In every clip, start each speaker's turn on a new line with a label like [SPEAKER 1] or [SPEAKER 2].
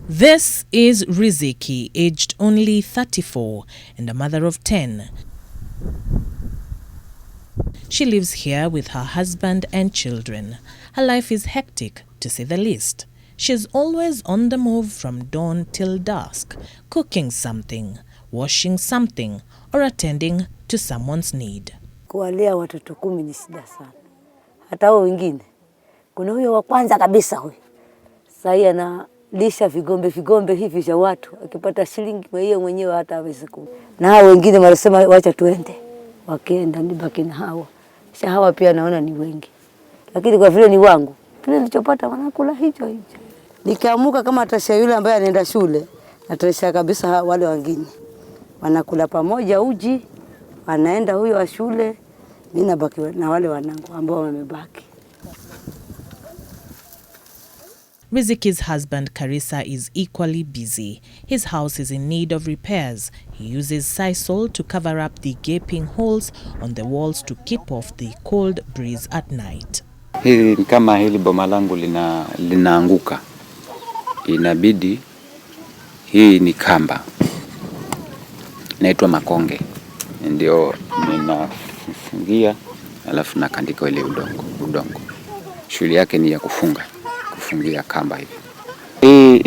[SPEAKER 1] This is Riziki, aged only 34 and a mother of 10. She lives here with her husband and children. Her life is hectic, to say the least. She's always on the move from dawn till dusk, cooking something, washing something, or attending to someone's need.
[SPEAKER 2] Kuwalea watoto 10 ni shida sana. Hata wao wengine. Kuna huyo wa kwanza kabisa huyo. Sasa analisha vigombe hivi vya watu. Akipata shilingi yeye mwenyewe hata hawezi kula. Na hao wengine wanasema wacha tuende. Wakienda nibaki na hawa. Sasa hawa pia naona ni wengi. Lakini kwa vile ni wangu, kile nilichopata wanakula hicho. Nikiamuka kama atasha yule ambaye anaenda shule, atasha kabisa wale wengine. Wanakula pamoja uji, wanaenda huyo wa shule, mimi nabaki na wale wanangu ambao wamebaki.
[SPEAKER 1] Riziki's husband Karisa is equally busy. His house is in need of repairs. He uses sisal to cover up the gaping holes on the walls to keep off the cold breeze at night.
[SPEAKER 3] Hili kama hili boma langu linaanguka. Inabidi hii ni kamba. Inaitwa makonge. Ndio ninafungia alafu nakandika ile udongo. Shughuli yake ni ya kufungia kamba hivi. Hii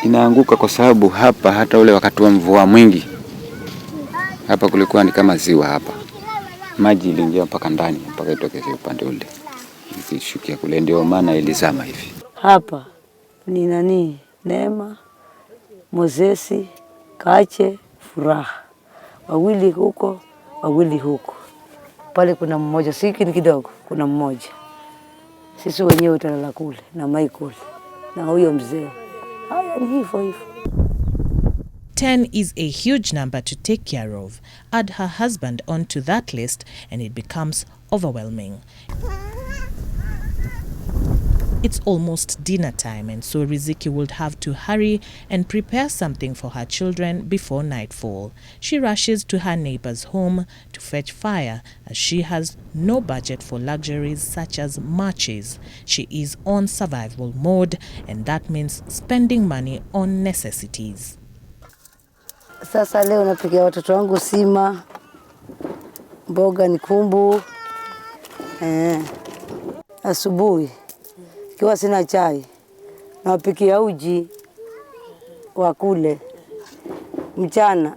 [SPEAKER 3] inaanguka kwa sababu hapa hata ule wakati wa mvua mwingi hapa kulikuwa ni kama ziwa hapa. Maji iliingia mpaka ndani mpaka itokeze upande ule. Ikishukia kule ndio maana ilizama hivi.
[SPEAKER 2] Hapa ni Neema, Mozesi, Kache, Furaha. Wawili huko, wawili huko. Pale kuna mmoja, siki ni kidogo, kuna mmoja. Sisi wenyewe tutalala kule na Michael na huyo mzee. Haya ni hivyo.
[SPEAKER 1] 10 is a huge number to take care of. Add her husband onto that list and it becomes overwhelming. It's almost dinner time, and so Riziki would have to hurry and prepare something for her children before nightfall. She rushes to her neighbor's home to fetch fire, as she has no budget for luxuries such as matches. She is on survival mode, and that means spending money on necessities.
[SPEAKER 2] Sasa leo napikia watoto wangu sima, mboga ni kumbu. Asubuhi kiwa sina chai, nawapikia uji wa kule. Mchana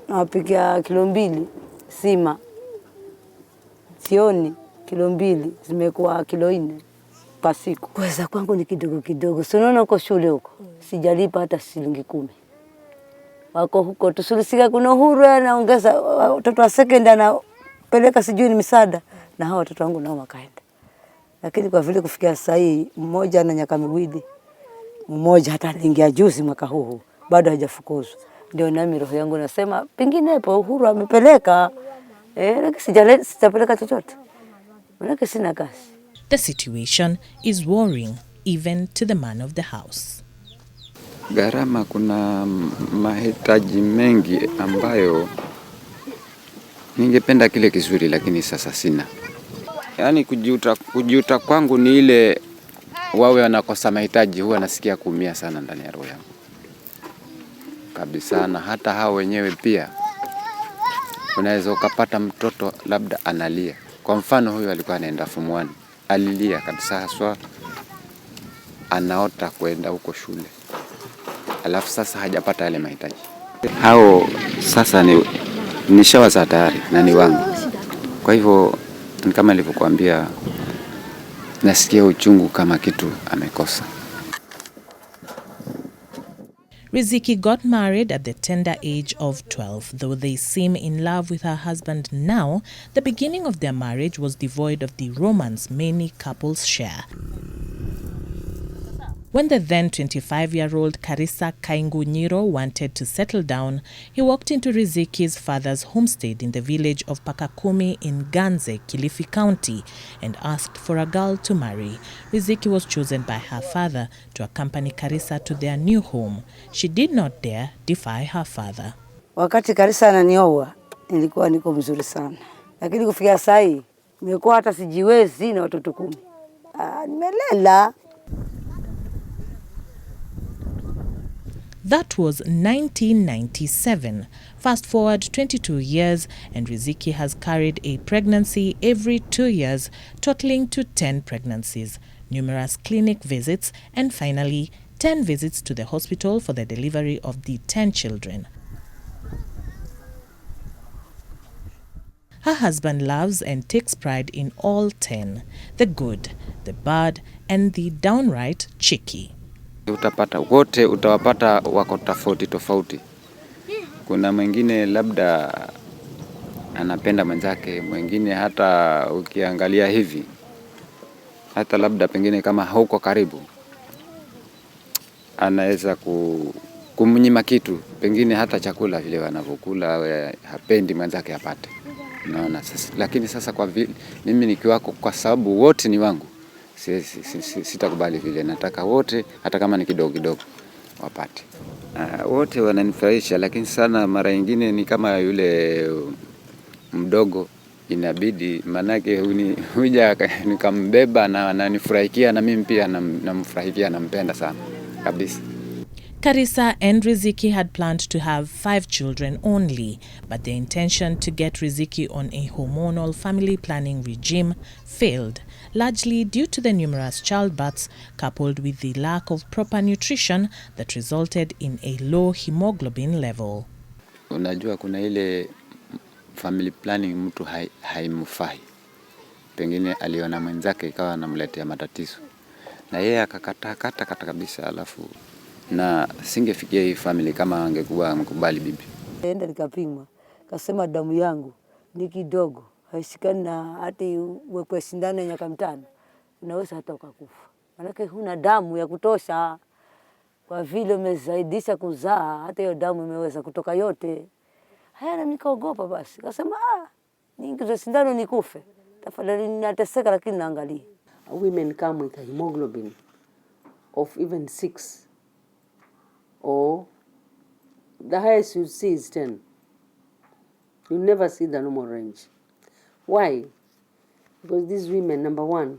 [SPEAKER 2] nawapikia kilo 2 sima. Jioni kilo 2 zimekuwa kilo 4 kwa siku. Pesa kwangu ni kidogo. So unaona uko shule huko, sijalipa hata shilingi 10. Wako huko tusulisika kuna uhuru anaongeza watoto wa secondary na peleka sijui ni misaada na hao watoto wangu nao wakaenda. Lakini kwa vile kufikia sasa hii mmoja ana miaka 2, mmoja hata aliingia juzi mwaka huu bado hajafukuzwa. Ndio nami roho yangu nasema penginepo uhuru amepeleka lakini sijapeleka chochote. Maana sina kazi.
[SPEAKER 1] The situation is worrying even to the man of the house.
[SPEAKER 3] Gharama, kuna mahitaji mengi ambayo ningependa kile kizuri lakini sasa sina. Yaani kujuta kwangu ni ile wawe wanakosa mahitaji, huwa nasikia kuumia sana ndani ya roho yangu. Kabisa, na hata hao wenyewe pia. Unaweza ukapata mtoto labda analia. Kwa mfano huyu alikuwa anaenda form 1. Alilia kabisa haswa anaota kwenda huko shule. Alafu sasa hajapata yale mahitaji. Hao sasa nishawaza tayari na ni wangu. Kwa hivyo kama nilivyokuambia, nasikia uchungu kama kitu amekosa.
[SPEAKER 1] Riziki got married at the tender age of 12. Though they seem in love with her husband now, the beginning of their marriage was devoid of the romance many couples share. When the then 25-year-old Karisa Kaingunyiro wanted to settle down, he walked into Riziki's father's homestead in the village of Pakakumi in Ganze, Kilifi County, and asked for a girl to marry. Riziki was chosen by her father to accompany Karisa to their new home. She did not dare defy her father.
[SPEAKER 2] Wakati Karisa ananioa, nilikuwa niko mzuri sana. Lakini kufikia sasa hii, nimekuwa hata sijiwezi na watoto 10. Nimelela.
[SPEAKER 1] That was 1997. Fast forward 22 years and Riziki has carried a pregnancy every 2 years, totaling to 10 pregnancies, numerous clinic visits, and finally 10 visits to the hospital for the delivery of the 10 children. Her husband loves and takes pride in all 10, the good, the bad, and the downright cheeky.
[SPEAKER 3] Utawapata wako tofauti tofauti. Kuna mwingine labda anapenda mwenzake, mwingine hata ukiangalia hivi, hata labda pengine kama hauko karibu, anaweza kumnyima kitu, pengine hata chakula vile wanavyokula hapendi mwenzake apate. Naona sasa, lakini sasa kwa vile mimi nikiwako, kwa sababu wote ni wangu, sitakubali vile. Nataka wote hata kama ni kidogo kidogo wapate. Wote wananifurahisha, lakini sana mara nyingine ni kama yule mdogo inabidi, manake huja nikambeba na ananifurahikia, na mimi pia namfurahikia, nampenda sana kabisa.
[SPEAKER 1] Karisa and Riziki had planned to have 5 children only, but the intention to get Riziki on a hormonal family planning regime failed, largely due to the numerous childbirths coupled with the lack of proper nutrition that resulted in a low hemoglobin level.
[SPEAKER 3] Unajua kuna ile family planning mtu haimfai. Pengine aliona mwenzake ikawa anamletea matatizo, na yeye akakata kabisa, alafu na singefikia hii family kama angekuwa mkubali bibi.
[SPEAKER 2] Enda nikapimwa, kasema damu yangu ni kidogo, haishikani na hati uwekwe sindano ya miaka 5, unaweza hata ukakufa. Maana huna damu ya kutosha, kwa vile umezaidisha kuzaa, hata hiyo damu imeweza kutoka yote. Haya, na nikaogopa basi. Kasema niingize sindano nikufe. Tafadhali ninateseka, lakini naangalia.
[SPEAKER 4] Women come with a hemoglobin of even 6, or the highest you see is 10. You never see the normal range. Why? Because these women, number one,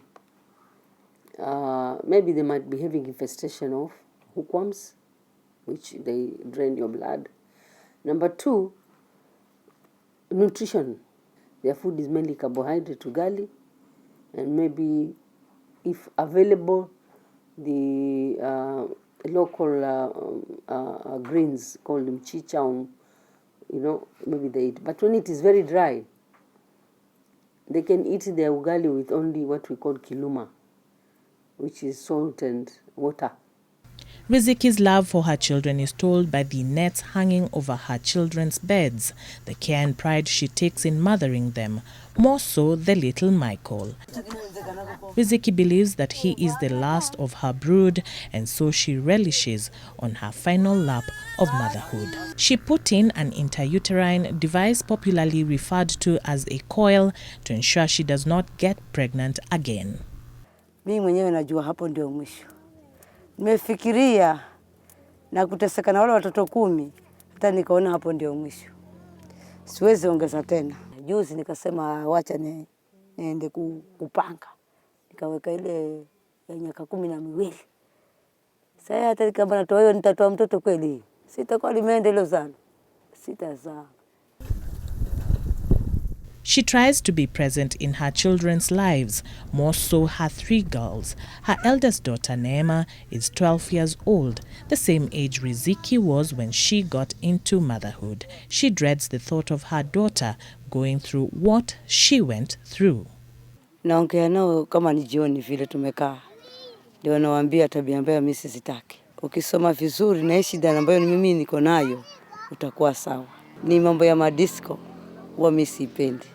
[SPEAKER 4] maybe they might be having infestation of hookworms, which they drain your blood. Number two, nutrition. Their food is mainly carbohydrate, ugali, and maybe, if available, the local greens called mchicha, maybe they eat. But when it is very dry, they can eat their ugali with only what we call kiluma, which is salt and water.
[SPEAKER 1] Riziki's love for her children is told by the nets hanging over her children's beds, the care and pride she takes in mothering them, more so the little Michael. Riziki believes that he is the last of her brood, and so she relishes on her final lap of motherhood. She put in an intrauterine device popularly referred to as a coil to ensure she does not get pregnant again.
[SPEAKER 2] Mimi mwenyewe najua hapo ndio mwisho. Nimefikiria na kuteseka na wale watoto 10, hata nikaona hapo ndio mwisho. Siwezi ongeza tena. Juzi nikasema wacha niende kupanga. Nikaweka ile ya miaka 12. Sasa hata kama natoa hiyo nitatoa mtoto kweli. Sitakuwa limeendelewa sana. Sitazaa.
[SPEAKER 1] She tries to be present in her children's lives, more so her 3 girls. Her eldest daughter, Neema, is 12 years old, the same age Riziki was when she got into motherhood. She dreads the thought of her daughter going through what she went through.
[SPEAKER 2] Naongea nao kama ni jioni vile tumekaa. Ndio nawaambia tabia mbaya mimi sitaki. Ukisoma vizuri na shida ambayo mimi niko nayo, utakuwa sawa. Ni mambo ya madisco wa mimi sipendi.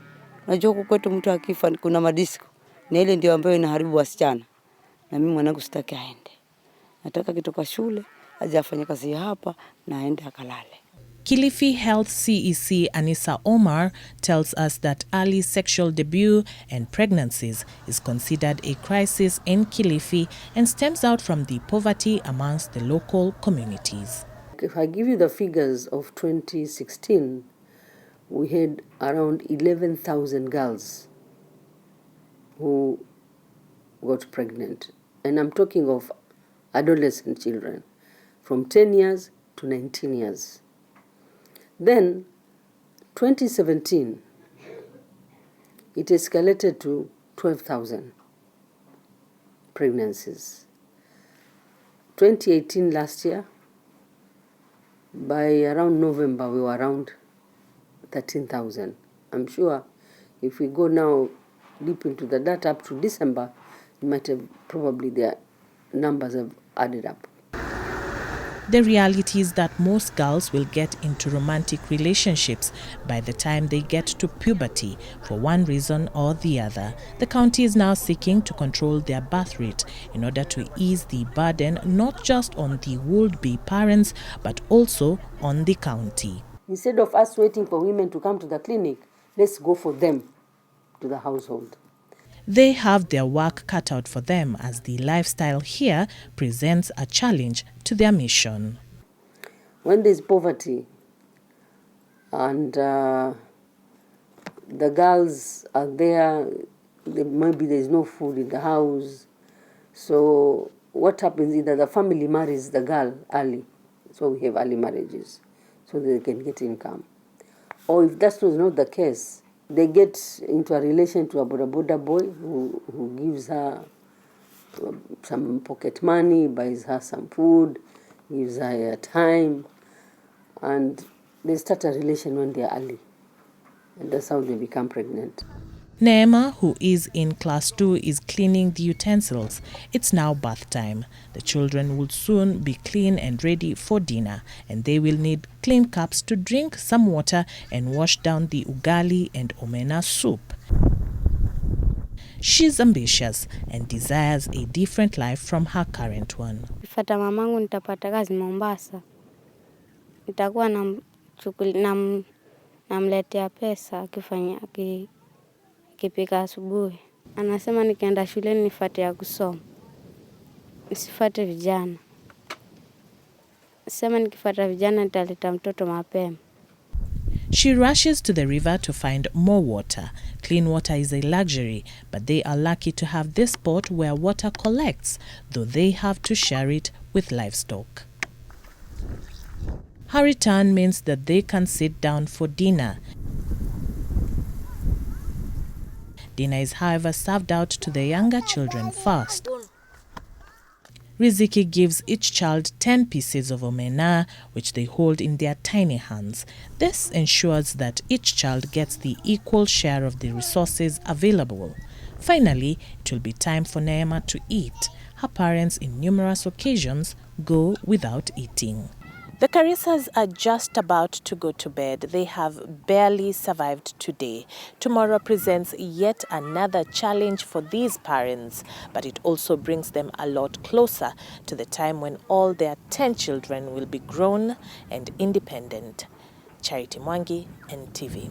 [SPEAKER 2] Unajua huko kwetu mtu akifa kuna madisco. Na ile ndio ambayo inaharibu wasichana. Na mimi mwanangu sitaki aende. Nataka kitoka shule aje afanye kazi hapa na aende akalale.
[SPEAKER 1] Kilifi Health CEC Anissa Omar tells us that early sexual debut and pregnancies is considered a crisis in Kilifi and stems out from the poverty amongst the local communities.
[SPEAKER 4] If I give you the figures of 2016, we had around 11,000 girls who got pregnant. And I'm talking of adolescent children from 10 years to 19 years. Then, 2017, it escalated to 12,000 pregnancies. 2018, last year, by around November, we were around 13,000. I'm sure if we go now deep into the data up to December, you might have probably their numbers have added up.
[SPEAKER 1] The reality is that most girls will get into romantic relationships by the time they get to puberty for one reason or the other. The county is now seeking to control their birth rate in order to ease the burden not just on the would-be parents but also on the county.
[SPEAKER 4] Instead of us waiting for women to come to the clinic, let's go for them to the household.
[SPEAKER 1] They have their work cut out for them as the lifestyle here presents a challenge to their mission.
[SPEAKER 4] When there's poverty and the girls are there, maybe there's no food in the house. So what happens is that the family marries the girl early. So we have early marriages so they can get income. Or if that was not the case, they get into a relation to a boda boy who gives her some pocket money, buys her some food, gives her time, and they start a relation when they are early. And that's how they become pregnant.
[SPEAKER 1] Neema, who is in class 2, is cleaning the utensils. It's now bath time. The children will soon be clean and ready for dinner, and they will need clean cups to drink some water and wash down the ugali and omena soup. She's ambitious and desires a different life from her current one.
[SPEAKER 5] Ifata mamangu nitapata kazi Mombasa. Nitakuwa namletea pesa akifanya akipika asubuhi. Anasema nikienda shuleni nifuate ya kusoma. Nisifuate vijana. Sema nikifuata vijana nitaleta mtoto mapema.
[SPEAKER 1] She rushes to the river to find more water. Clean water is a luxury, but they are lucky to have this spot where water collects, though they have to share it with livestock. Her return means that they can sit down for dinner. Dinner is, however, served out to the younger children first. Riziki gives each child 10 pieces of omena, which they hold in their tiny hands. This ensures that each child gets the equal share of the resources available. Finally, it will be time for Neema to eat. Her parents, in numerous occasions, go without eating. The Karisas are just about to go to bed. They have barely survived today. Tomorrow presents yet another challenge for these parents, but it also brings them a lot closer to the time when all their 10 children will be grown and independent. Charity Mwangi, NTV.